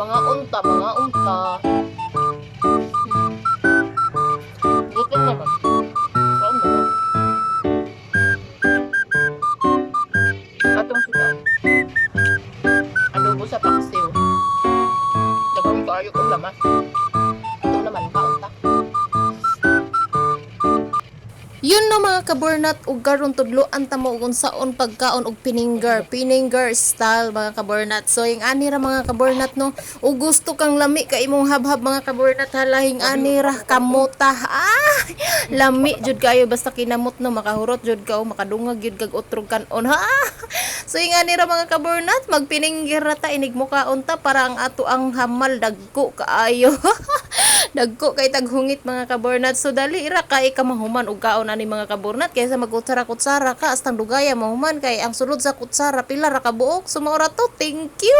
Mga unta. Gutom naman. Saan mo na? Atong sudan. Adobo sa paksiw. Dagang kayo kong lamas. Ito naman pa unta. Yun no mga kaburnat ug karon tudloan ta mo kung saon pagkaon og pininger style mga kaburnat. So yung ani ra mga kaburnat no, ug gusto kang lami ka imong habhab mga kaburnat halahing ani ra kamuta. Lami jud kayo basta kinamot no makahurot jud ka o makadungag jud kag utrog kanon ha. So yung ani ra mga kaburnat magpininggir ra ta inig mo kaon ta para ang ato ang hamal dagko kaayo. Dagko kay taghungit mga kaburnat. So dali ra kay ka mahuman og kaon ani mga kaburnat kaysa magutsara-kutsara ka astang dugaya mahuman kay ang sulod sa kutsara pila ra ka buok. So mao ra to. Thank you.